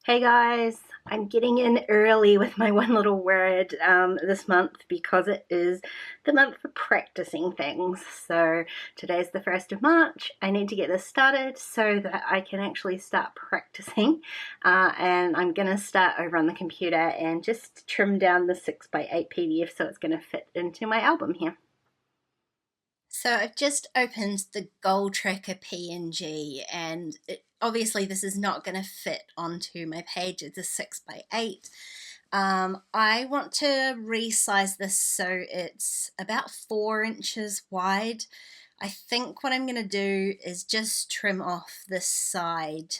Hey guys, I'm getting in early with my one little word this month because it is the month for practicing things. So today's the 1st of March. I need to get this started so that I can actually start practicing. And I'm going to start over on the computer and just trim down the 6x8 PDF so it's going to fit into my album here. So I've just opened the Goal Tracker PNG and obviously this is not going to fit onto my page. It's a 6x8. I want to resize this so it's about 4 inches wide. I think what I'm going to do is just trim off this side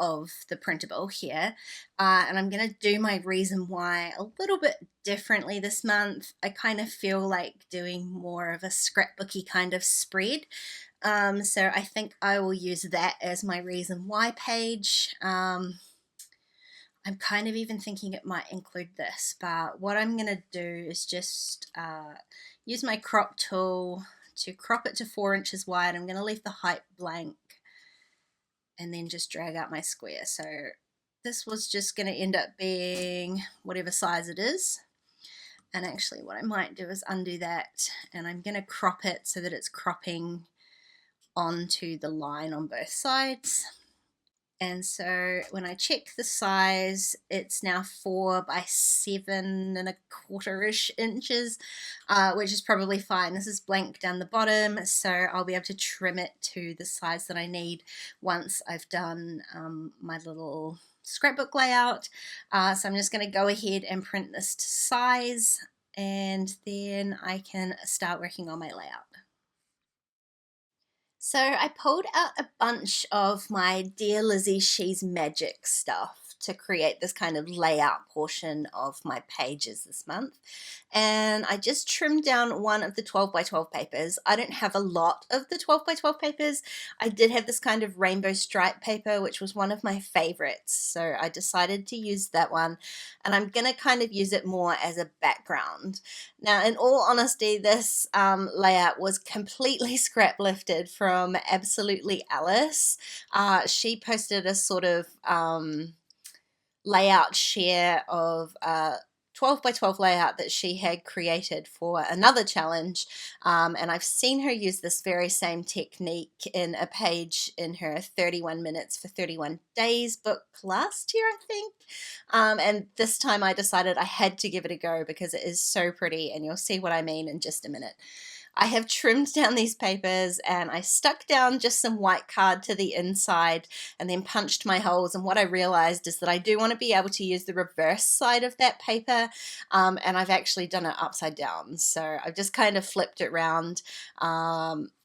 of the printable here, and I'm going to do my reason why a little bit differently this month. I kind of feel like doing more of a scrapbooky kind of spread, so I think I will use that as my reason why page. I'm kind of even thinking it might include this, but what I'm going to do is just use my crop tool to crop it to 4 inches wide. I'm going to leave the height blank and then just drag out my square. So this was just going to end up being whatever size it is. And actually what I might do is undo that, and I'm going to crop it so that it's cropping onto the line on both sides. And so when I check the size, it's now 4 by 7 1/4-ish inches, which is probably fine. This is blank down the bottom, so I'll be able to trim it to the size that I need once I've done my little scrapbook layout. So I'm just going to go ahead and print this to size, and then I can start working on my layout. So I pulled out a bunch of my Dear Lizzie She's Magic stuff to create this kind of layout portion of my pages this month. And I just trimmed down one of the 12 by 12 papers. I don't have a lot of the 12 by 12 papers. I did have this kind of rainbow stripe paper, which was one of my favorites. So I decided to use that one, and I'm going to kind of use it more as a background. Now, in all honesty, this layout was completely scrap lifted from Absolutely Alice. She posted a sort of layout share of 12 by 12 layout that she had created for another challenge, and I've seen her use this very same technique in a page in her 31 minutes for 31 days book last year, I think, and this time I decided I had to give it a go because it is so pretty, and you'll see what I mean in just a minute. I have trimmed down these papers and I stuck down just some white card to the inside and then punched my holes, and what I realized is that I do want to be able to use the reverse side of that paper, and I've actually done it upside down, so I've just kind of flipped it around.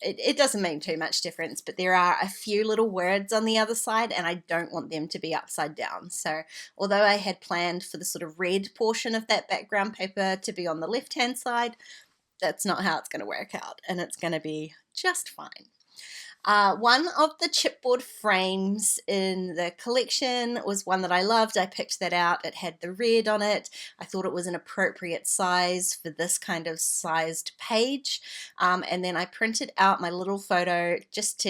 It doesn't make too much difference, but there are a few little words on the other side and I don't want them to be upside down. So although I had planned for the sort of red portion of that background paper to be on the left hand side, that's not how it's going to work out, and it's going to be just fine. One of the chipboard frames in the collection was one that I loved. I picked that out. It had the red on it. I thought it was an appropriate size for this kind of sized page, and then I printed out my little photo just so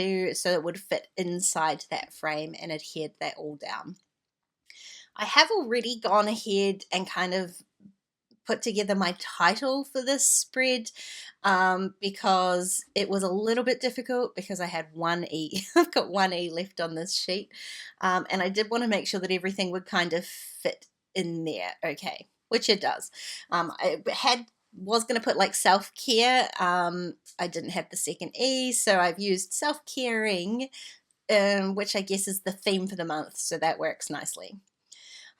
it would fit inside that frame and adhered that all down. I have already gone ahead and kind of put together my title for this spread, because it was a little bit difficult because I had one E. I've got one E left on this sheet, and I did want to make sure that everything would kind of fit in there okay, which it does. I was going to put like self-care. I didn't have the second E, so I've used self-caring, which I guess is the theme for the month, so that works nicely.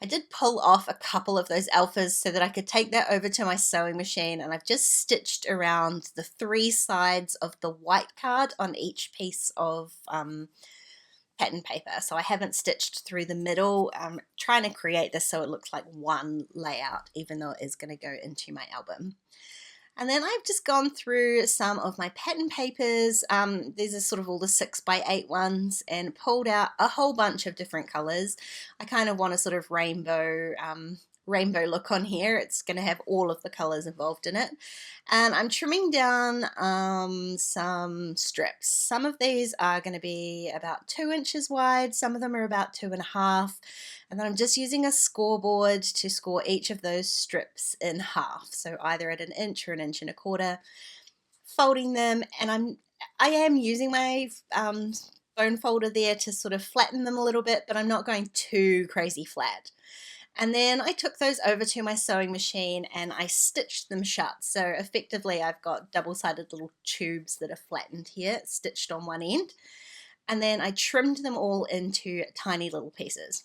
I did pull off a couple of those alphas so that I could take that over to my sewing machine, and I've just stitched around the 3 sides of the white card on each piece of pattern paper. So I haven't stitched through the middle. I'm trying to create this so it looks like one layout, even though it is going to go into my album. And then I've just gone through some of my pattern papers. These are sort of all the 6x8 ones, and pulled out a whole bunch of different colors. I kind of want a sort of rainbow rainbow look on here. It's going to have all of the colors involved in it. And I'm trimming down some strips. Some of these are going to be about 2 inches wide, some of them are about 2.5, and then I'm just using a scoreboard to score each of those strips in half, so either at 1 inch or 1.25 inches, folding them. And I am using my bone folder there to sort of flatten them a little bit, but I'm not going too crazy flat. And then I took those over to my sewing machine and I stitched them shut. So effectively I've got double-sided little tubes that are flattened here, stitched on one end. And then I trimmed them all into tiny little pieces.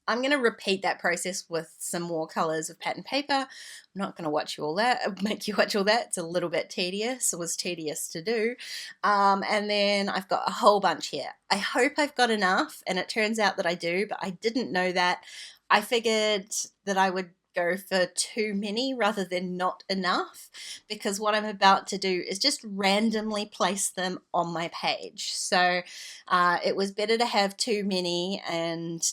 I'm going to repeat that process with some more colors of pattern paper. I'm not going to make you watch all that. It's a little bit tedious. It was tedious to do. And then I've got a whole bunch here. I hope I've got enough, and it turns out that I do, but I didn't know that. I figured that I would go for too many rather than not enough, because what I'm about to do is just randomly place them on my page. So it was better to have too many and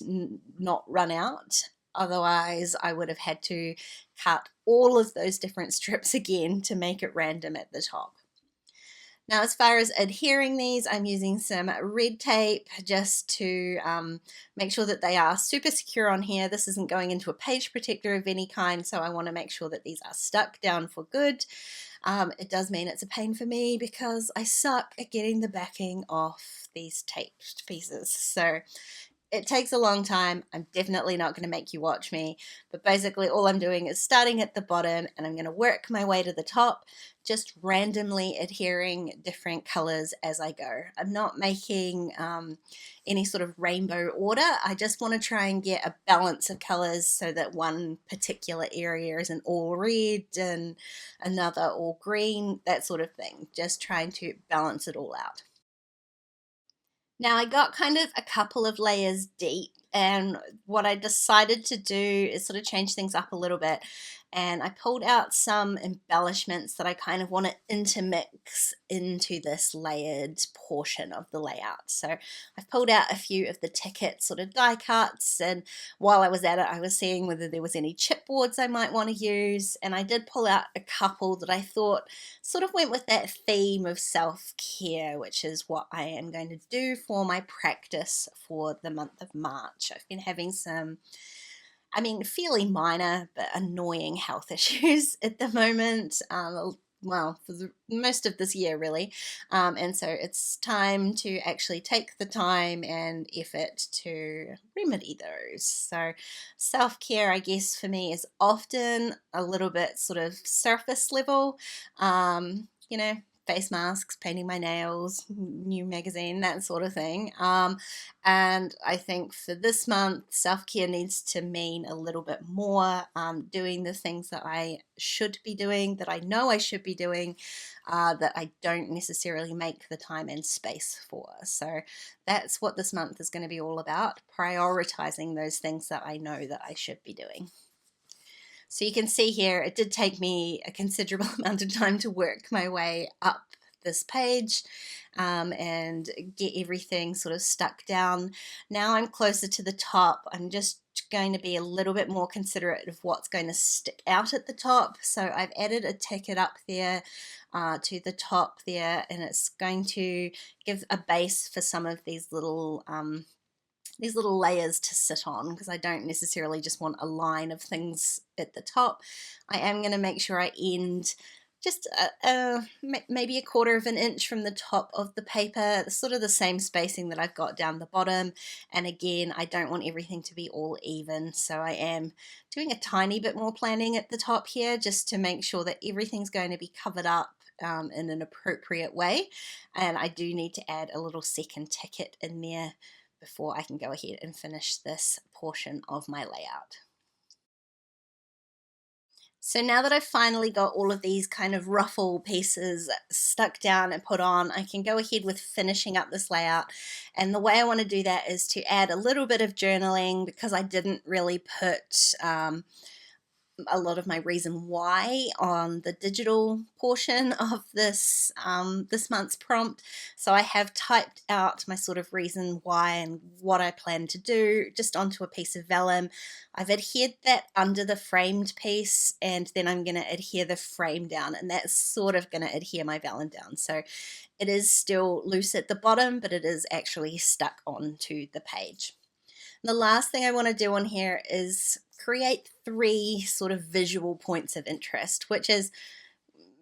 not run out. Otherwise I would have had to cut all of those different strips again to make it random at the top. Now, as far as adhering these, I'm using some red tape just to make sure that they are super secure on here. This isn't going into a page protector of any kind, so I want to make sure that these are stuck down for good. It does mean it's a pain for me because I suck at getting the backing off these taped pieces. So it takes a long time. I'm definitely not going to make you watch me, but basically all I'm doing is starting at the bottom and I'm going to work my way to the top, just randomly adhering different colors as I go. I'm not making any sort of rainbow order. I just want to try and get a balance of colors so that one particular area isn't all red and another all green, that sort of thing. Just trying to balance it all out. Now I got kind of a couple of layers deep, and what I decided to do is sort of change things up a little bit, and I pulled out some embellishments that I kind of want to intermix into this layered portion of the layout. So I've pulled out a few of the ticket sort of die cuts, and while I was at it I was seeing whether there was any chipboards I might want to use, and I did pull out a couple that I thought sort of went with that theme of self-care, which is what I am going to do for my practice for the month of March. I've been having some, fairly minor but annoying health issues at the moment. Well, for most of this year really, and so it's time to actually take the time and effort to remedy those. So self-care, I guess, for me is often a little bit sort of surface level, you know, face masks, painting my nails, new magazine, that sort of thing. And I think for this month, self-care needs to mean a little bit more, doing the things that I should be doing, that I know I should be doing, that I don't necessarily make the time and space for. So that's what this month is going to be all about, prioritizing those things that I know that I should be doing. So you can see here, it did take me a considerable amount of time to work my way up this page and get everything sort of stuck down. Now I'm closer to the top. I'm just going to be a little bit more considerate of what's going to stick out at the top. So I've added a ticket up there to the top there, and it's going to give a base for some of these little layers to sit on, because I don't necessarily just want a line of things at the top. I am going to make sure I end just maybe 1/4 inch from the top of the paper, sort of the same spacing that I've got down the bottom. And again, I don't want everything to be all even, so I am doing a tiny bit more planning at the top here just to make sure that everything's going to be covered up in an appropriate way. And I do need to add a little second ticket in there before I can go ahead and finish this portion of my layout. So now that I've finally got all of these kind of ruffle pieces stuck down and put on, I can go ahead with finishing up this layout. And the way I want to do that is to add a little bit of journaling, because I didn't really put a lot of my reason why on the digital portion of this this month's prompt. So I have typed out my sort of reason why and what I plan to do just onto a piece of vellum. I've adhered that under the framed piece, and then I'm going to adhere the frame down, and that's sort of going to adhere my vellum down. So it is still loose at the bottom, but it is actually stuck onto the page. The last thing I want to do on here is create 3 sort of visual points of interest, which is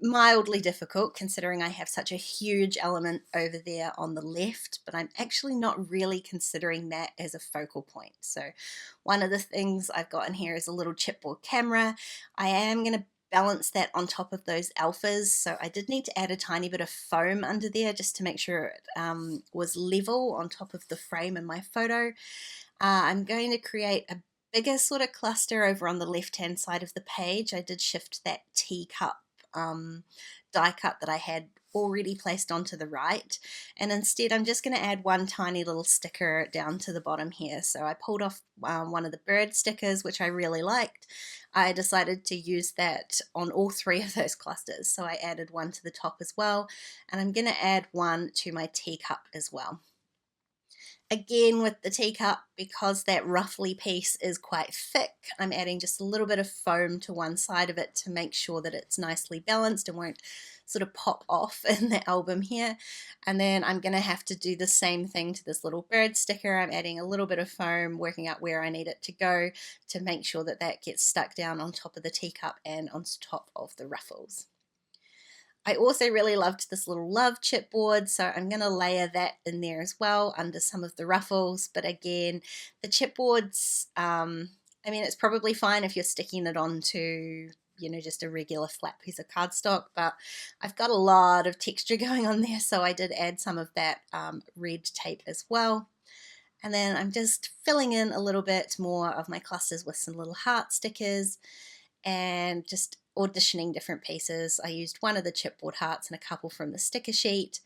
mildly difficult considering I have such a huge element over there on the left, but I'm actually not really considering that as a focal point. So one of the things I've got in here is a little chipboard camera. I am going to balance that on top of those alphas, so I did need to add a tiny bit of foam under there just to make sure it was level on top of the frame in my photo. I'm going to create a bigger sort of cluster over on the left hand side of the page. I did shift that teacup die cut that I had already placed onto the right, and instead I'm just going to add one tiny little sticker down to the bottom here. So I pulled off one of the bird stickers, which I really liked. I decided to use that on all 3 of those clusters, so I added one to the top as well, and I'm going to add one to my teacup as well. Again, with the teacup, because that ruffly piece is quite thick, I'm adding just a little bit of foam to one side of it to make sure that it's nicely balanced and won't sort of pop off in the album here. And then I'm going to have to do the same thing to this little bird sticker. I'm adding a little bit of foam, working out where I need it to go to make sure that that gets stuck down on top of the teacup and on top of the ruffles. I also really loved this little love chipboard, so I'm going to layer that in there as well under some of the ruffles. But again, the chipboards, I mean, it's probably fine if you're sticking it onto, you know, just a regular flat piece of cardstock, but I've got a lot of texture going on there, so I did add some of that red tape as well. And then I'm just filling in a little bit more of my clusters with some little heart stickers and just auditioning different pieces. I used one of the chipboard hearts and a couple from the sticker sheet,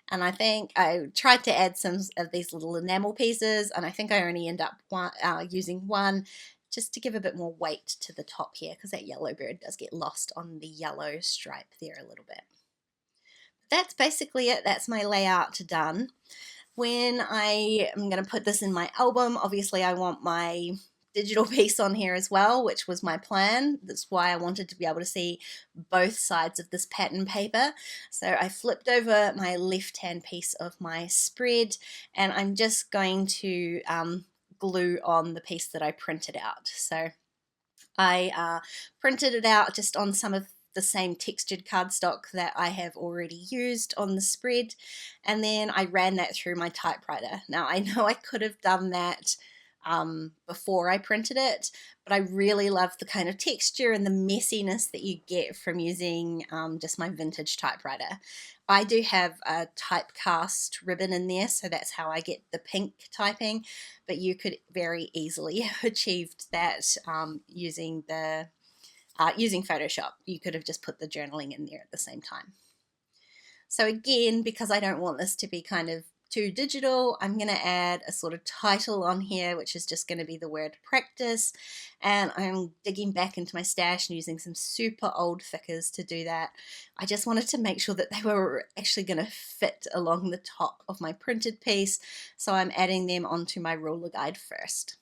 and I think I tried to add some of these little enamel pieces, and I think I only end up using one just to give a bit more weight to the top here, because that yellow bird does get lost on the yellow stripe there a little bit. That's basically it. That's my layout done. When I am going to put this in my album, obviously I want my digital piece on here as well, which was my plan. That's why I wanted to be able to see both sides of this pattern paper. So I flipped over my left hand piece of my spread, and I'm just going to glue on the piece that I printed out. So I printed it out just on some of the same textured cardstock that I have already used on the spread, and then I ran that through my typewriter. Now I know I could have done that before I printed it, but I really love the kind of texture and the messiness that you get from using just my vintage typewriter. I do have a typecast ribbon in there, so that's how I get the pink typing, but you could very easily have achieved that using Photoshop. You could have just put the journaling in there at the same time. So again, because I don't want this to be kind of too digital, I'm going to add a sort of title on here, which is just going to be the word practice, and I'm digging back into my stash and using some super old thickers to do that. I just wanted to make sure that they were actually going to fit along the top of my printed piece, so I'm adding them onto my ruler guide first.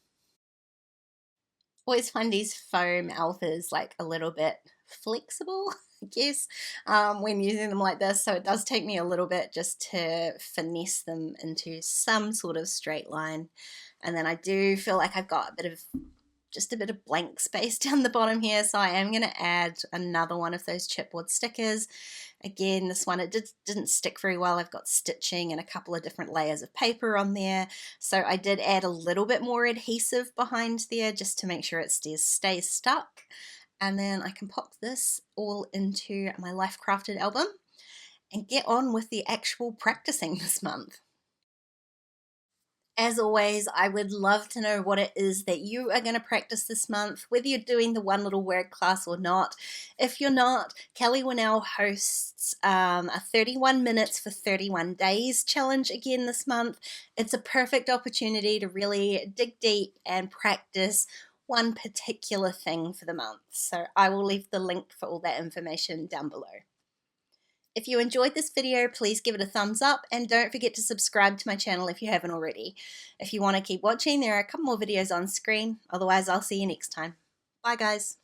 Always find these foam alphas like a little bit flexible, I guess, when using them like this, so it does take me a little bit just to finesse them into some sort of straight line. And then I do feel like I've got just a bit of blank space down the bottom here, so I am going to add another one of those chipboard stickers. Again, this one, it didn't stick very well. I've got stitching and a couple of different layers of paper on there, so I did add a little bit more adhesive behind there just to make sure it stays stuck. And then I can pop this all into my Life Crafted album and get on with the actual practicing this month. As always, I would love to know what it is that you are going to practice this month, whether you're doing the one little word class or not. If you're not, Kelly Winnell hosts a 31 minutes for 31 days challenge again this month. It's a perfect opportunity to really dig deep and practice one particular thing for the month. So I will leave the link for all that information down below. If you enjoyed this video, please give it a thumbs up and don't forget to subscribe to my channel if you haven't already. If you want to keep watching, there are a couple more videos on screen. Otherwise, I'll see you next time. Bye guys.